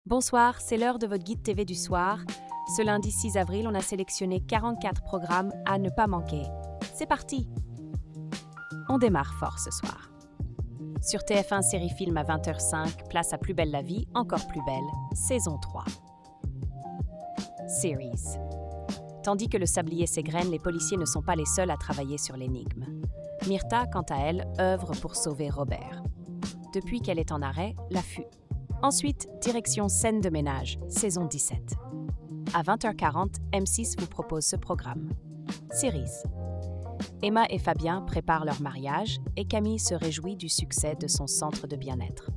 Bonsoir, c'est l'heure de votre guide TV du soir. Ce lundi 6 avril, on a sélectionné 44 programmes à ne pas manquer. C'est parti! On démarre fort ce soir. Sur TF1 Série Film à 20h05, place à Plus belle la vie, encore plus belle, saison 3. Series. Tandis que le sablier s'égrène, les policiers ne sont pas les seuls à travailler sur l'énigme. Myrtha, quant à elle, œuvre pour sauver Robert. Depuis qu'elle est en arrêt, l'affût. Ensuite, direction Scène de ménage, saison 17. À 20h40, M6 vous propose ce programme. Series. Emma et Fabien préparent leur mariage et Camille se réjouit du succès de son centre de bien-être.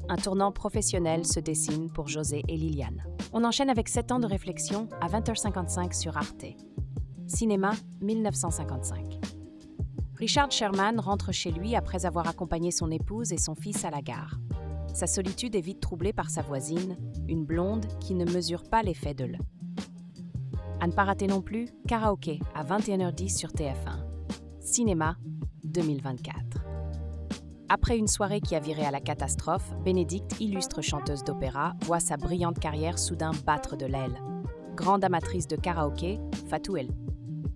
Un tournant professionnel se dessine pour José et Liliane. On enchaîne avec 7 ans de réflexion à 20h55 sur Arte. Cinéma 1955. Richard Sherman rentre chez lui après avoir accompagné son épouse et son fils à la gare. Sa solitude est vite troublée par sa voisine, une blonde qui ne mesure pas l'effet de l'. À ne pas rater non plus, Karaoké à 21h10 sur TF1. Cinéma 2024. Après une soirée qui a viré à la catastrophe, Bénédicte, illustre chanteuse d'opéra, voit sa brillante carrière soudain battre de l'aile. Grande amatrice de karaoké, Fatou El.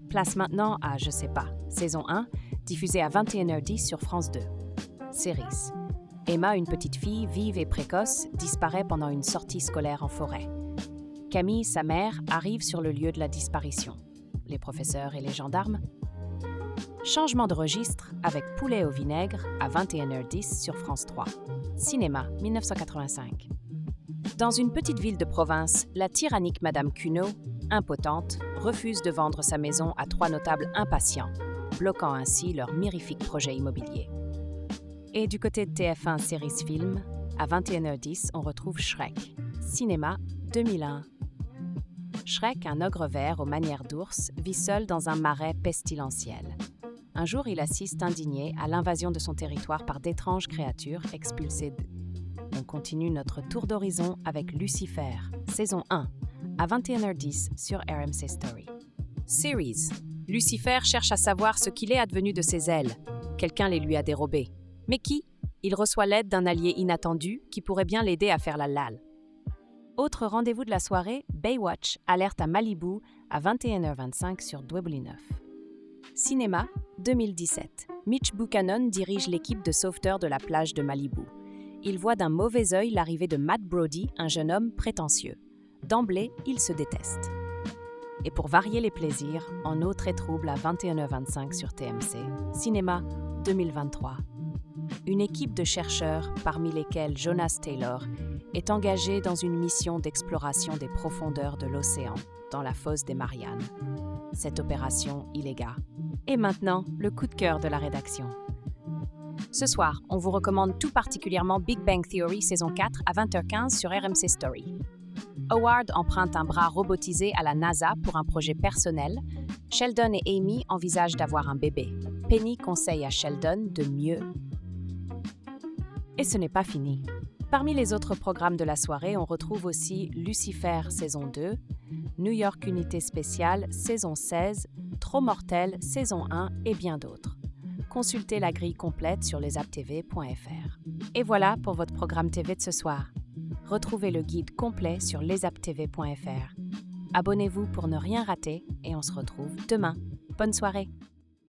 Place maintenant à Je sais pas, saison 1, diffusée à 21h10 sur France 2. Series. Emma, une petite fille vive et précoce, disparaît pendant une sortie scolaire en forêt. Camille, sa mère, arrive sur le lieu de la disparition. Les professeurs et les gendarmes. Changement de registre avec Poulet au vinaigre à 21h10 sur France 3. Cinéma 1985. Dans une petite ville de province, la tyrannique Madame Cuneau, impotente, refuse de vendre sa maison à 3 notables impatients, bloquant ainsi leur mirifique projet immobilier. Et du côté de TF1 Series Film, à 21h10, on retrouve Shrek. Cinéma 2001. Shrek, un ogre vert aux manières d'ours, vit seul dans un marais pestilentiel. Un jour, il assiste indigné à l'invasion de son territoire par d'étranges créatures expulsées d'eux. On continue notre tour d'horizon avec Lucifer, saison 1, à 21h10 sur RMC Story. Series. Lucifer cherche à savoir ce qu'il est advenu de ses ailes. Quelqu'un les lui a dérobées. Mais qui? Il reçoit l'aide d'un allié inattendu qui pourrait bien l'aider à faire la lalle. Autre rendez-vous de la soirée, Baywatch alerte à Malibu à 21h25 sur W9. Cinéma 2017. Mitch Buchanan dirige l'équipe de sauveteurs de la plage de Malibu. Il voit d'un mauvais œil l'arrivée de Matt Brody, un jeune homme prétentieux. D'emblée, ils se détestent. Et pour varier les plaisirs, en eau très trouble à 21h25 sur TMC. Cinéma 2023. Une équipe de chercheurs, parmi lesquels Jonas Taylor, est engagée dans une mission d'exploration des profondeurs de l'océan, dans la fosse des Mariannes. Cette opération illégale. Et maintenant, le coup de cœur de la rédaction. Ce soir, on vous recommande tout particulièrement Big Bang Theory saison 4 à 20h15 sur RMC Story. Howard emprunte un bras robotisé à la NASA pour un projet personnel. Sheldon et Amy envisagent d'avoir un bébé. Penny conseille à Sheldon de mieux. Et ce n'est pas fini. Parmi les autres programmes de la soirée, on retrouve aussi Lucifer saison 2, New York Unité spéciale saison 16, Trop mortel saison 1 et bien d'autres. Consultez la grille complète sur lesaptv.fr. Et voilà pour votre programme TV de ce soir. Retrouvez le guide complet sur lesaptv.fr. Abonnez-vous pour ne rien rater et on se retrouve demain. Bonne soirée!